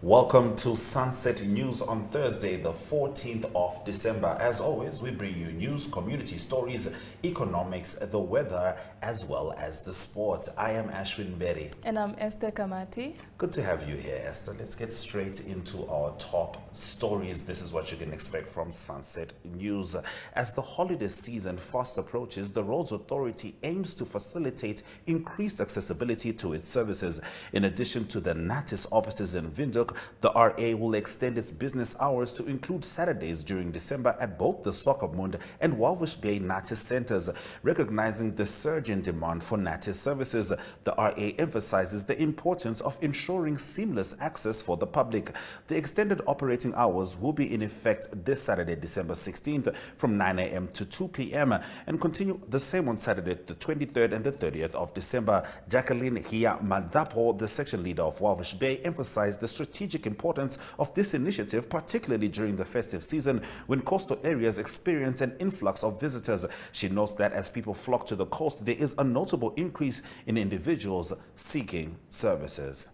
Welcome to Sunset News on Thursday, the 14th of December. As always, we bring you news, community stories, economics, the weather, as well as the sport. I am Ashwin Berry. And I'm Esther Kamati. Good to have you here, Esther. Let's get straight into our top stories. This is what you can expect from Sunset News. As the holiday season fast approaches, the Roads Authority aims to facilitate increased accessibility to its services. In addition to the NATIS offices in Windhoek, the RA will extend its business hours to include Saturdays during December at both the Swakopmund and Walvish Bay NATIS centers. Recognizing the surge in demand for NATIS services, the RA emphasizes the importance of ensuring seamless access for the public. The extended operating hours will be in effect this Saturday, December 16th from 9 a.m. to 2 p.m. and continue the same on Saturday, the 23rd and the 30th of December. Jacqueline Hia Madapo, the section leader of Walvish Bay, emphasized the strategic importance of this initiative, particularly during the festive season when coastal areas experience an influx of visitors. She notes that as people flock to the coast, there is a notable increase in individuals seeking services.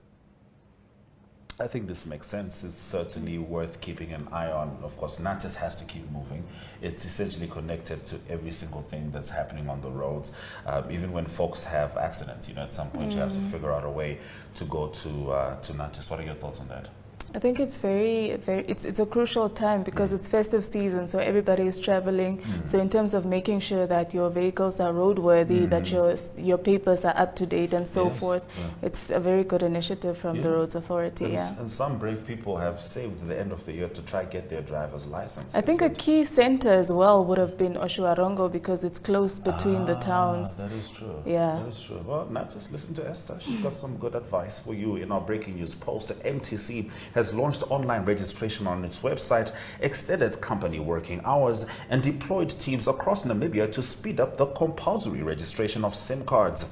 I think this makes sense. It's certainly worth keeping an eye on. Of course, NATIS has to keep moving. It's essentially connected to every single thing that's happening on the roads. Even when folks have accidents, at some point you have to figure out a way to go to NATIS. What are your thoughts on that? I think it's it's a crucial time because it's festive season, so everybody is traveling. So in terms of making sure that your vehicles are roadworthy, that your papers are up to date and so forth, it's a very good initiative from the Roads Authority. And some brave people have saved the end of the year to try get their driver's license. I think a key center as well would have been Oshuarongo because it's close between the towns. That is true. Yeah. That is true. Well, NATIS, listen to Esther. She's got some good advice for you. In our breaking news post, MTC has launched online registration on its website, extended company working hours, and deployed teams across Namibia to speed up the compulsory registration of SIM cards.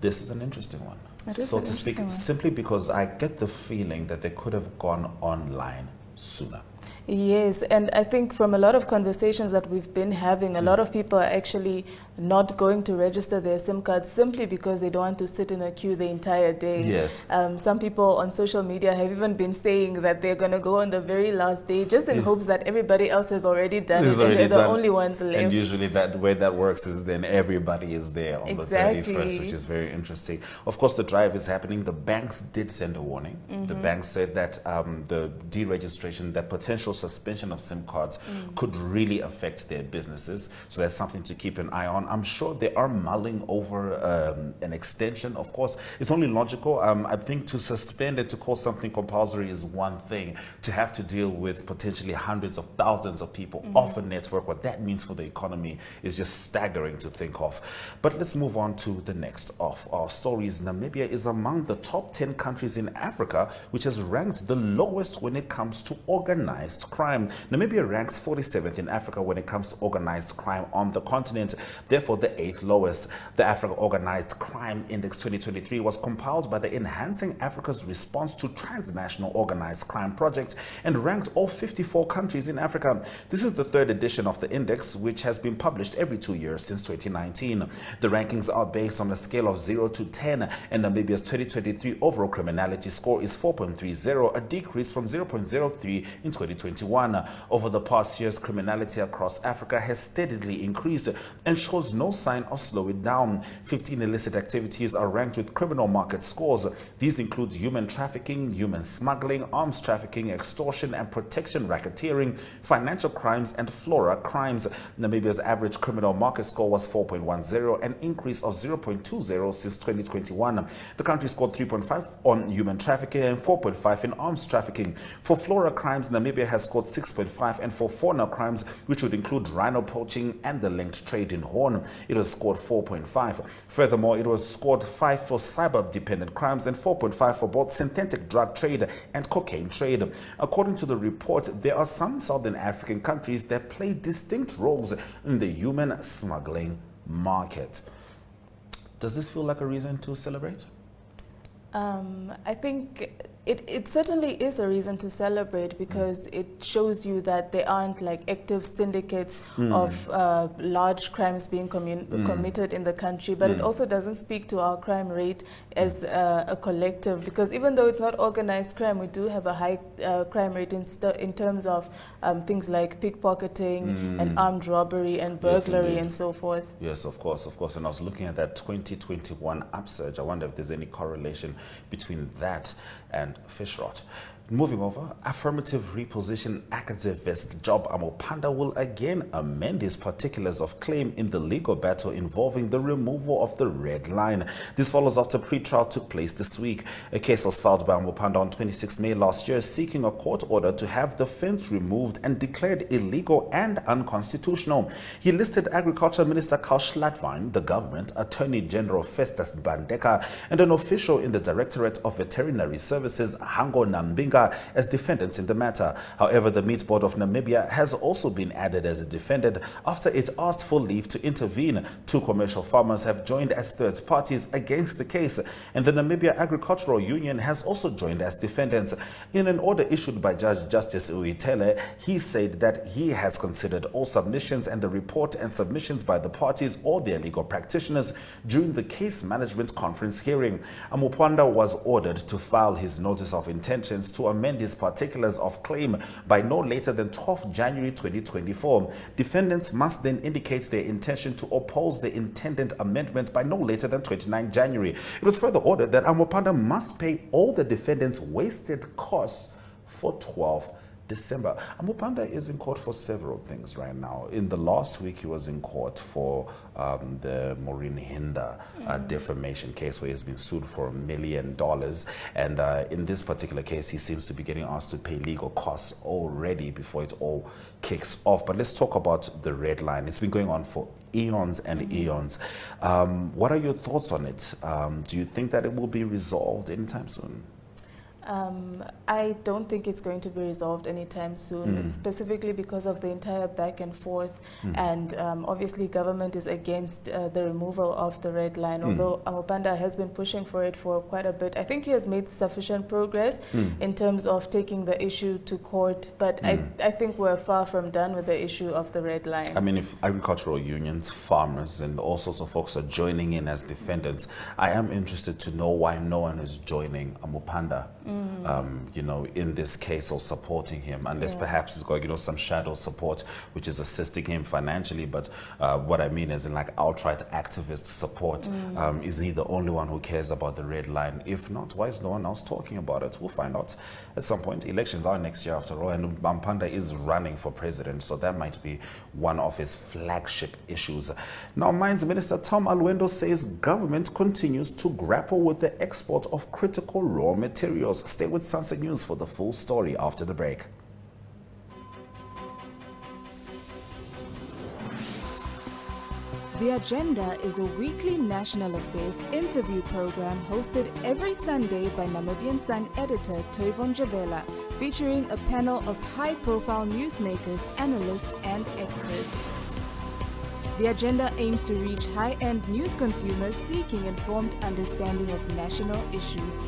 This is an interesting one, so to speak, simply because I get the feeling that they could have gone online sooner. Yes, and I think from a lot of conversations that we've been having, a lot of people are actually not going to register their SIM cards simply because they don't want to sit in a queue the entire day. Yes. Some people on social media have even been saying that they're going to go on the very last day just in hopes that everybody else has already done it and they're the only ones left. And usually the way that works is then everybody is there on the 31st, which is very interesting. Of course, the drive is happening. The banks did send a warning. The banks said that the deregistration, that potential suspension of SIM cards could really affect their businesses. So that's something to keep an eye on. I'm sure they are mulling over an extension. Of course, it's only logical. I think to suspend it, to call something compulsory is one thing. To have to deal with potentially hundreds of thousands of people off a network, what that means for the economy is just staggering to think of. But let's move on to the next of our stories. Namibia is among the top 10 countries in Africa, which has ranked the lowest when it comes to organized crime. Namibia ranks 47th in Africa when it comes to organized crime on the continent, therefore the 8th lowest. The Africa Organized Crime Index 2023 was compiled by the Enhancing Africa's Response to Transnational Organized Crime project and ranked all 54 countries in Africa. This is the third edition of the index, which has been published every 2 years since 2019. The rankings are based on a scale of 0 to 10, and Namibia's 2023 overall criminality score is 4.30, a decrease from 0.03 in 2021. Over the past years, criminality across Africa has steadily increased and shows no sign of slowing down. 15 illicit activities are ranked with criminal market scores. These include human trafficking, human smuggling, arms trafficking, extortion and protection racketeering, financial crimes, and flora crimes. Namibia's average criminal market score was 4.10, an increase of 0.20 since 2021. The country scored 3.5 on human trafficking and 4.5 in arms trafficking. For flora crimes, Namibia has scored 6.5, and for fauna crimes, which would include rhino poaching and the linked trade in horn, it was scored 4.5. Furthermore, it was scored 5 for cyber-dependent crimes and 4.5 for both synthetic drug trade and cocaine trade. According to the report, there are some Southern African countries that play distinct roles in the human smuggling market. Does this feel like a reason to celebrate? I think It certainly is a reason to celebrate because it shows you that there aren't like active syndicates of large crimes being committed in the country, but it also doesn't speak to our crime rate as a collective, because even though it's not organized crime, we do have a high crime rate in terms of things like pickpocketing and armed robbery and burglary and so forth. Yes, of course. And I was looking at that 2021 upsurge. I wonder if there's any correlation between that and fish rot. Moving over, affirmative reposition activist Job Amopanda will again amend his particulars of claim in the legal battle involving the removal of the red line. This follows after pre-trial took place this week. A case was filed by Amopanda on 26 May last year seeking a court order to have the fence removed and declared illegal and unconstitutional. He listed Agriculture Minister Carl Schladwine, the government, Attorney General Festus Bandeka, and an official in the Directorate of Veterinary Services, Hango Nambinga, as defendants in the matter. However, the Meat Board of Namibia has also been added as a defendant after it asked for leave to intervene. 2 commercial farmers have joined as third parties against the case, and the Namibia Agricultural Union has also joined as defendants. In an order issued by Judge Justice Uitele, he said that he has considered all submissions and the report and submissions by the parties or their legal practitioners during the case management conference hearing. Amopanda was ordered to file his notice of intentions to amend his particulars of claim by no later than 12 January 2024. Defendants must then indicate their intention to oppose the intended amendment by no later than 29 January. It was further ordered that Amopanda must pay all the defendants' wasted costs for 12 December. Amopanda is in court for several things right now. In the last week, he was in court for the Maureen Hinder defamation case, where he's been sued for $1 million. And in this particular case, he seems to be getting asked to pay legal costs already before it all kicks off. But let's talk about the red line. It's been going on for eons and eons. What are your thoughts on it? Do you think that it will be resolved anytime soon? I don't think it's going to be resolved anytime soon, specifically because of the entire back and forth. And obviously government is against the removal of the red line, although Amopanda has been pushing for it for quite a bit. I think he has made sufficient progress in terms of taking the issue to court, but I think we're far from done with the issue of the red line. I mean, if agricultural unions, farmers, and all sorts of folks are joining in as defendants, I am interested to know why no one is joining Amopanda. In this case, or supporting him, unless perhaps he's got, some shadow support, which is assisting him financially. But what I mean is in like outright activist support. Is he the only one who cares about the red line? If not, why is no one else talking about it? We'll find out at some point. Elections are next year after all, and Amopanda is running for president, so that might be one of his flagship issues. Now, Mines Minister Tom Alwendo says government continues to grapple with the export of critical raw materials. Stay with Sunset News for the full story after the break. The Agenda is a weekly national affairs interview program hosted every Sunday by Namibian Sun editor Toivon Javela, featuring a panel of high-profile newsmakers, analysts, and experts. The Agenda aims to reach high-end news consumers seeking informed understanding of national issues.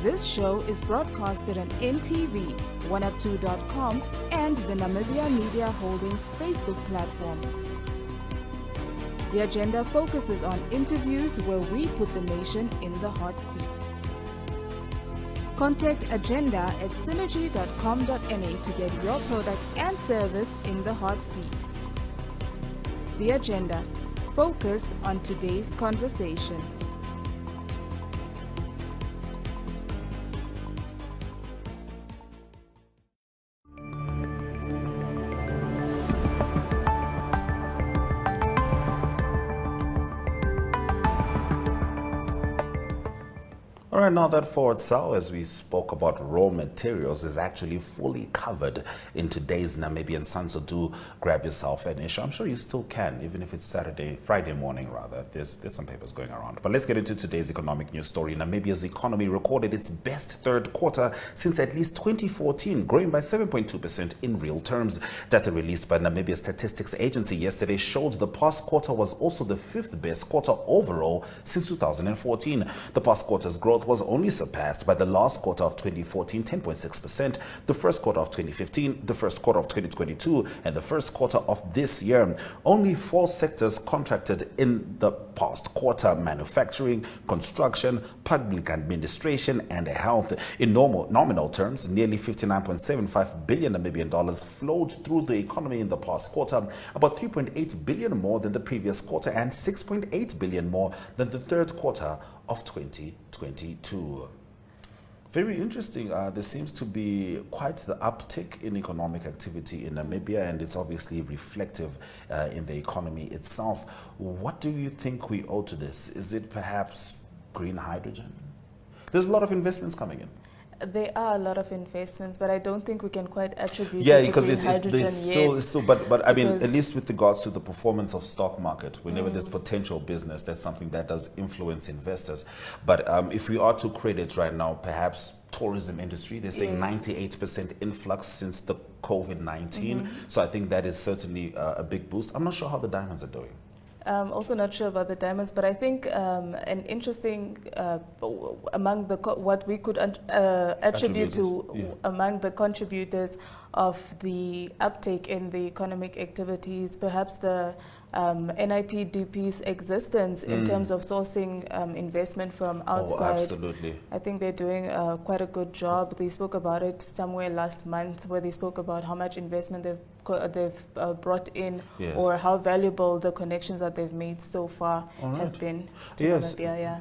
This show is broadcasted on NTV, 1up2.com, and the Namibia Media Holdings Facebook platform. The Agenda focuses on interviews where we put the nation in the hot seat. Contact Agenda at synergy.com.na to get your product and service in the hot seat. The Agenda, focused on today's conversation. All right, now that forward sale, as we spoke about raw materials, is actually fully covered in today's Namibian Sun. So do grab yourself an issue. I'm sure you still can, even if it's Friday morning rather. There's some papers going around. But let's get into today's economic news story. Namibia's economy recorded its best third quarter since at least 2014, growing by 7.2% in real terms. Data released by Namibia Statistics Agency yesterday showed the past quarter was also the 5th best quarter overall since 2014. The past quarter's growth was was only surpassed by the last quarter of 2014, 10.6%, the first quarter of 2015, the first quarter of 2022, and the first quarter of this year. Only 4 sectors contracted in the past quarter: manufacturing, construction, public administration, and health. In nominal terms, nearly 59.75 billion Namibian dollars flowed through the economy in the past quarter, about 3.8 billion more than the previous quarter and 6.8 billion more than the third quarter of 2022. Very interesting. There seems to be quite the uptick in economic activity in Namibia, and it's obviously reflective in the economy itself. What do you think we owe to this? Is it perhaps green hydrogen? There's a lot of investments coming in. There are a lot of investments, but I don't think we can quite attribute it to green hydrogen yet. But I mean, at least with regards to the performance of stock market, whenever there's potential business, that's something that does influence investors. But if we are to credit right now, perhaps tourism industry, they're saying 98% influx since the COVID-19. So I think that is certainly a big boost. I'm not sure how the diamonds are doing. Also not sure about the diamonds, but I think an interesting among the what we could attribute to among the contributors of the uptake in the economic activities, perhaps the NIPDP's existence in terms of sourcing investment from outside. Oh, absolutely. I think they're doing quite a good job. They spoke about it somewhere last month, where they spoke about how much investment they've brought in, or how valuable the connections that they've made so far have been.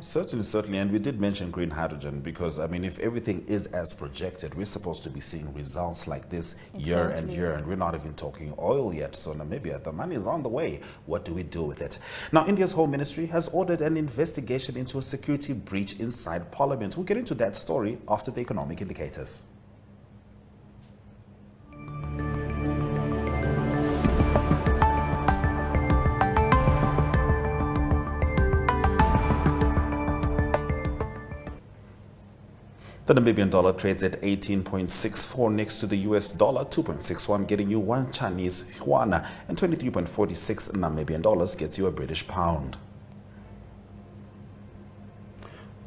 Certainly. And we did mention green hydrogen because, I mean, if everything is as projected, we're supposed to be seeing results like this year and year, and we're not even talking oil yet. So Namibia, the money is on the way. What do we do with it? Now, India's Home Ministry has ordered an investigation into a security breach inside Parliament. We'll get into that story after the economic indicators. The Namibian dollar trades at 18.64 next to the US dollar, 2.61 getting you 1 Chinese yuan, and 23.46 Namibian dollars gets you a British pound.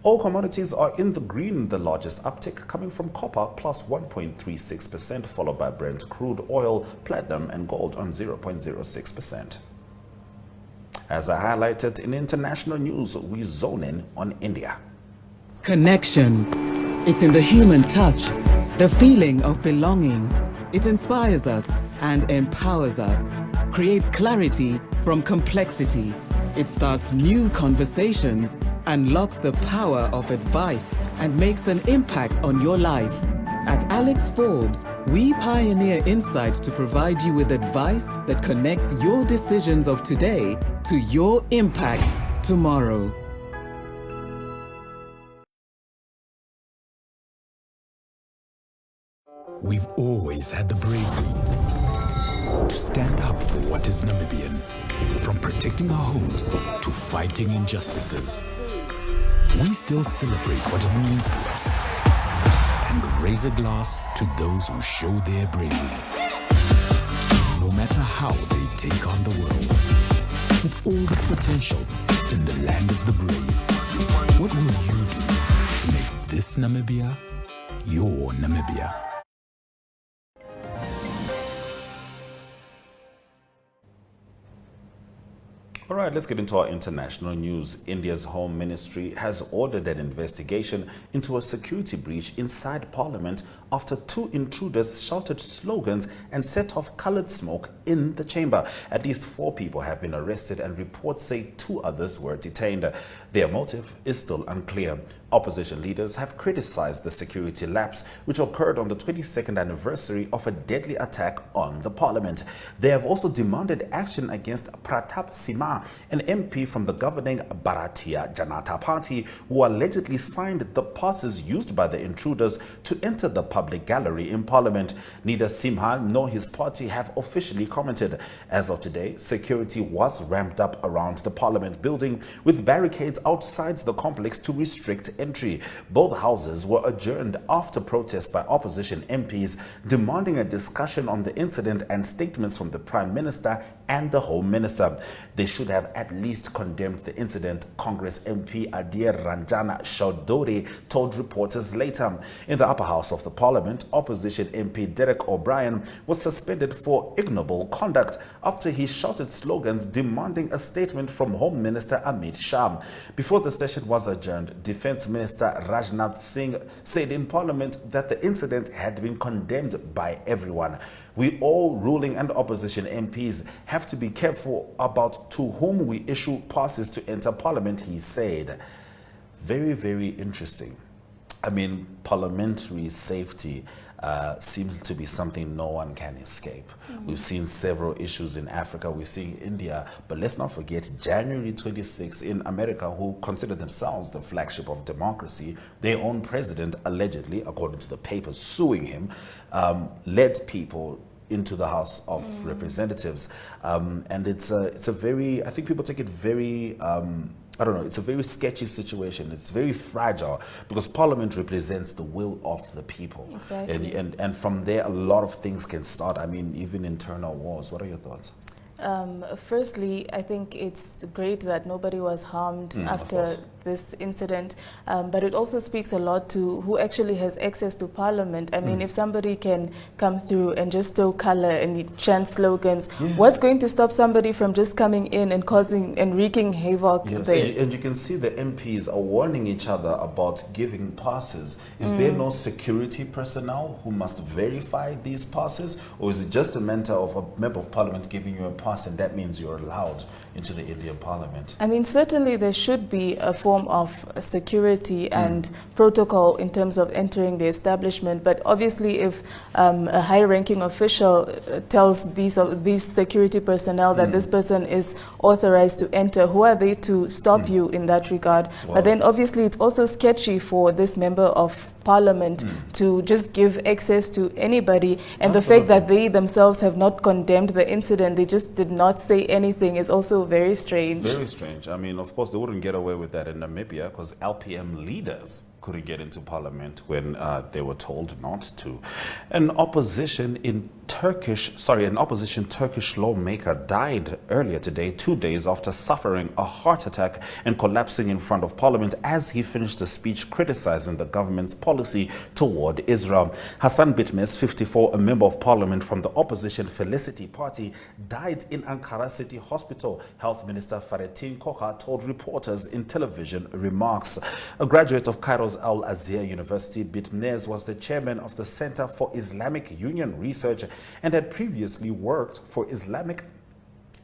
All commodities are in the green, the largest uptick coming from copper plus 1.36%, followed by Brent crude oil, platinum and gold on 0.06%. As I highlighted in international news, we zone in on India. Connection. It's in the human touch, the feeling of belonging. It inspires us and empowers us, creates clarity from complexity. It starts new conversations, unlocks the power of advice, and makes an impact on your life. At Alex Forbes, we pioneer insight to provide you with advice that connects your decisions of today to your impact tomorrow. We've always had the bravery to stand up for what is Namibian, from protecting our homes to fighting injustices. We still celebrate what it means to us and raise a glass to those who show their bravery. No matter how they take on the world, with all this potential in the land of the brave, what will you do to make this Namibia your Namibia? All right, let's get into our international news. India's Home Ministry has ordered an investigation into a security breach inside Parliament after 2 intruders shouted slogans and set off colored smoke in the chamber. At least 4 people have been arrested and reports say 2 others were detained. Their motive is still unclear. Opposition leaders have criticized the security lapse, which occurred on the 22nd anniversary of a deadly attack on the Parliament. They have also demanded action against Pratap Sima, an MP from the governing Bharatiya Janata Party, who allegedly signed the passes used by the intruders to enter the public gallery in Parliament. Neither Simha nor his party have officially commented. As of today, security was ramped up around the Parliament building, with barricades outside the complex to restrict entry. Both houses were adjourned after protests by opposition MPs demanding a discussion on the incident and statements from the Prime Minister and the Home Minister. They should have at least condemned the incident, Congress MP Adir Ranjana Chaudhuri told reporters later. In the upper house of the parliament, opposition MP Derek O'Brien was suspended for ignoble conduct after he shouted slogans demanding a statement from Home Minister Amit Shah. Before the session was adjourned, Defence Minister Rajnath Singh said in Parliament that the incident had been condemned by everyone. We all, ruling and opposition MPs, have to be careful about to whom we issue passes to enter Parliament, he said. Very, very interesting. I mean, parliamentary safety seems to be something no one can escape. We've seen several issues in Africa. We're seeing India. But let's not forget January 26 in America, who consider themselves the flagship of democracy. Their own president, allegedly, according to the papers suing him, led people into the House of Representatives. And it's a very, I think people take it very, I don't know, it's a very sketchy situation. It's very fragile because Parliament represents the will of the people. Exactly. And from there, a lot of things can start. I mean, even internal wars. What are your thoughts? Firstly, I think it's great that nobody was harmed after this incident, but it also speaks a lot to who actually has access to Parliament. I mean, if somebody can come through and just throw color and chant slogans, what's going to stop somebody from just coming in and causing and wreaking havoc there? And you can see the MPs are warning each other about giving passes. Is there no security personnel who must verify these passes, or is it just a matter of a member of Parliament giving you a pass and that means you're allowed into the Indian Parliament? I mean, certainly there should be a form of security and protocol in terms of entering the establishment, but obviously if a high-ranking official tells these security personnel that this person is authorized to enter, who are they to stop you in that regard? But then obviously it's also sketchy for this member of Parliament to just give access to anybody, and the fact that they themselves have not condemned the incident, they just did not say anything, is also very strange. Very strange. I mean, of course, they wouldn't get away with that in Namibia because LPM leaders couldn't get into Parliament when they were told not to. An opposition Turkish lawmaker died earlier today, 2 days after suffering a heart attack and collapsing in front of Parliament as he finished a speech criticizing the government's policy toward Israel. Hassan Bitmes, 54, a member of Parliament from the opposition Felicity Party, died in Ankara City Hospital. Health Minister Fahrettin Koca told reporters in television remarks. A graduate of Cairo's Al-Azhar University, Bitmes was the chairman of the Center for Islamic Union Research and had previously worked for Islamic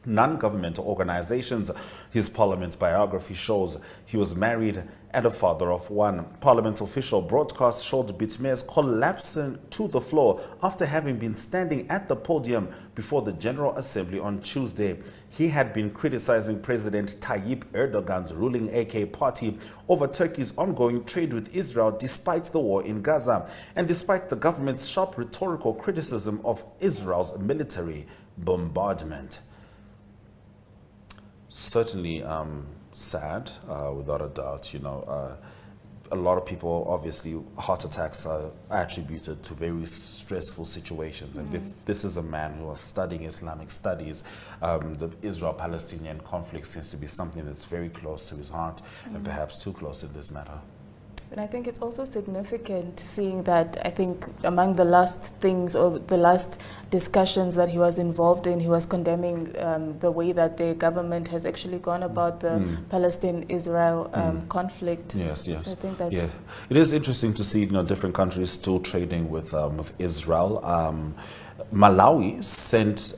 non-governmental organizations. His Parliament biography shows he was married and a father of one. Parliament's official broadcast showed Bitmes collapsing to the floor after having been standing at the podium before the General Assembly on Tuesday. He had been criticizing President Tayyip Erdogan's ruling AK party over Turkey's ongoing trade with Israel despite the war in Gaza and despite the government's sharp rhetorical criticism of Israel's military bombardment. Certainly sad, without a doubt. You know, a lot of people, obviously, heart attacks are attributed to very stressful situations. And if this is a man who was studying Islamic studies, the Israel-Palestinian conflict seems to be something that's very close to his heart and perhaps too close in this matter. And I think it's also significant seeing that I think among the last things or the last discussions that he was involved in, he was condemning the way that the government has actually gone about the Palestine-Israel conflict. Yes, yes. So I think that's... Yeah. It is interesting to see, you know, different countries still trading with Israel. Malawi sent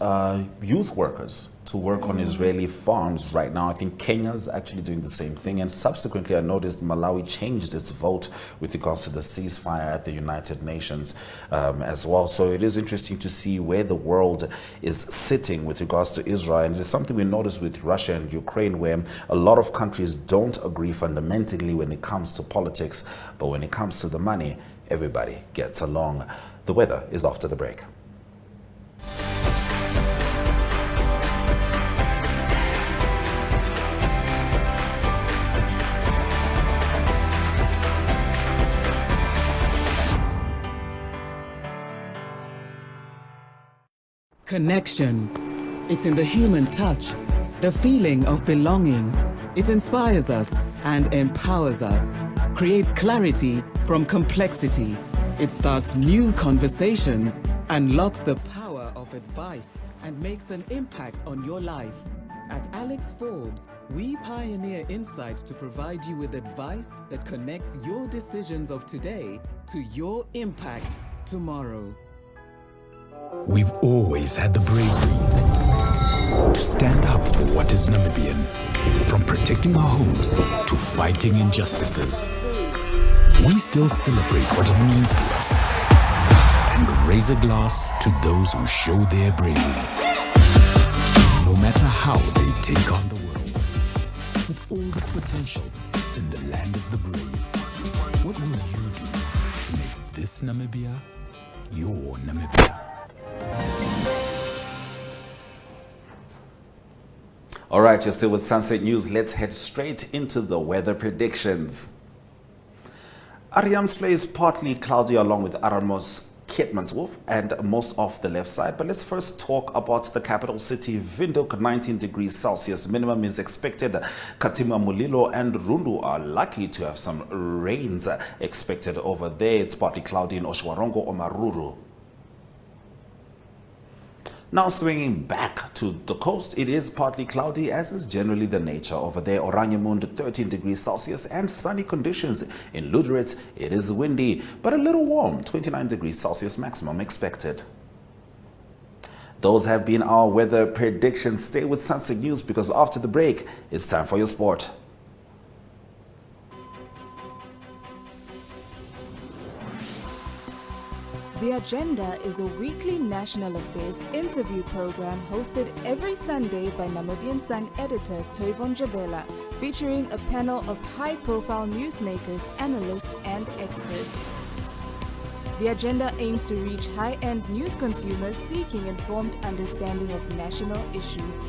youth workers to work on Israeli farms right now. I think Kenya's actually doing the same thing. And subsequently, I noticed Malawi changed its vote with regards to the ceasefire at the United Nations as well. So it is interesting to see where the world is sitting with regards to Israel. And it's something we noticed with Russia and Ukraine, where a lot of countries don't agree fundamentally when it comes to politics. But when it comes to the money, everybody gets along. The weather is after the break. Connection. It's in the human touch, the feeling of belonging. It inspires us and empowers us, creates clarity from complexity. It starts new conversations, unlocks the power of advice, and makes an impact on your life. At Alex Forbes, we pioneer insight to provide you with advice that connects your decisions of today to your impact tomorrow. We've always had the bravery to stand up for what is Namibian, from protecting our homes to fighting injustices. We still celebrate what it means to us and raise a glass to those who show their bravery. No matter how they take on the world, with all this potential in the land of the brave, what will you do to make this Namibia your Namibia? All right, you're still with Sunset News. Let's head straight into the weather predictions. Ariamsfley is partly cloudy along with Aramos, Keetmanshoef and most of the left side. But let's first talk about the capital city. Windhoek, 19 degrees Celsius. Minimum is expected. Katima Mulilo and Rundu are lucky to have some rains expected over there. It's partly cloudy in Oshwarongo or Maruru. Now swinging back to the coast, it is partly cloudy, as is generally the nature over there. Oranjemund, 13 degrees Celsius and sunny conditions. In Lüderitz, it is windy, but a little warm, 29 degrees Celsius maximum expected. Those have been our weather predictions. Stay with Sunset News because after the break, it's time for your sport. The Agenda is a weekly national affairs interview program hosted every Sunday by Namibian Sun editor Toyvon Jabela, featuring a panel of high-profile newsmakers, analysts, and experts. The Agenda aims to reach high-end news consumers seeking informed understanding of national issues.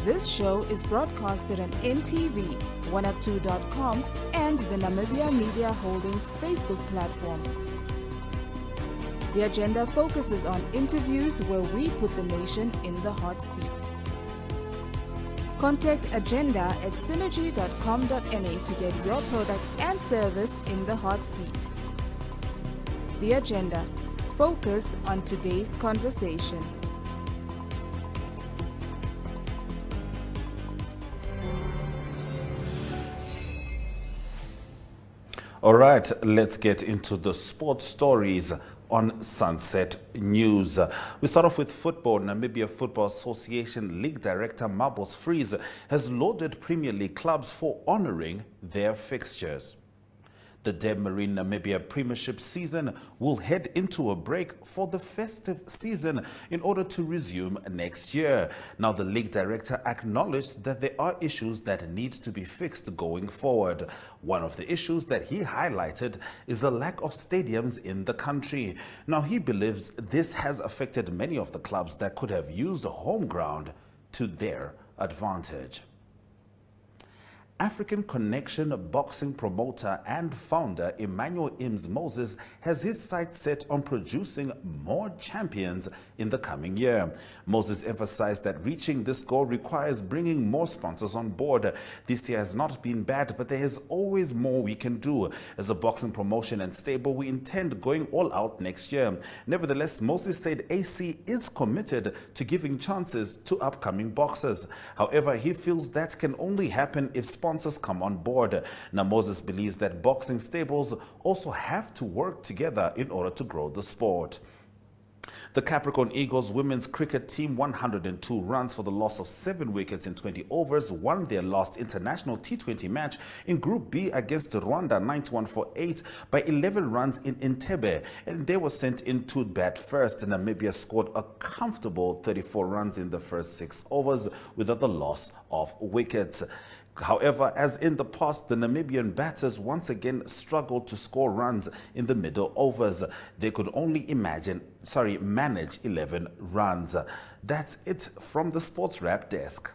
This show is broadcasted on NTV, 1up2.com, and the Namibia Media Holdings Facebook platform. The Agenda focuses on interviews where we put the nation in the hot seat. Contact Agenda at synergy.com.na to get your product and service in the hot seat. The Agenda, focused on today's conversation. All right, let's get into the sports stories on Sunset News. We start off with football. Namibia Football Association League Director Mabos Freeze has lauded Premier League clubs for honoring their fixtures. The Deb Marine Namibia Premiership season will head into a break for the festive season in order to resume next year. Now, the league director acknowledged that there are issues that need to be fixed going forward. One of the issues that he highlighted is a lack of stadiums in the country. Now, he believes this has affected many of the clubs that could have used home ground to their advantage. African Connection boxing promoter and founder Emmanuel Ims Moses has his sights set on producing more champions in the coming year. Moses emphasized that reaching this goal requires bringing more sponsors on board. This year has not been bad, but there is always more we can do. As a boxing promotion and stable, we intend going all out next year. Nevertheless, Moses said AC is committed to giving chances to upcoming boxers. However, he feels that can only happen if sponsors come on board. Now, Moses believes that boxing stables also have to work together in order to grow the sport. The Capricorn Eagles women's cricket team, 102 runs for the loss of 7 wickets in 20 overs, won their last international T20 match in Group B against Rwanda 91 for 8 by 11 runs in Entebbe, and they were sent in to bat first. Namibia scored a comfortable 34 runs in the first 6 overs without the loss of wickets. However, as in the past, the Namibian batters once again struggled to score runs in the middle overs. They could only manage 11 runs. That's it from the Sports Wrap desk.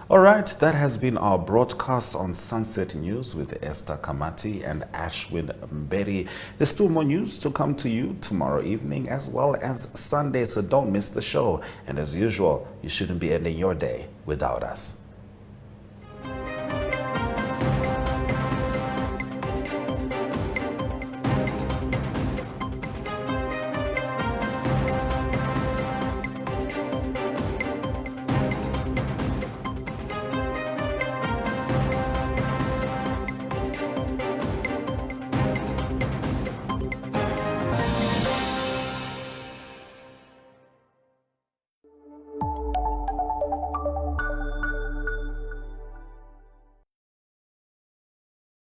All right, that has been our broadcast on Sunset News with Esther Kamati and Ashwin Mberi. There's still more news to come to you tomorrow evening as well as Sunday, so don't miss the show. And as usual, you shouldn't be ending your day without us.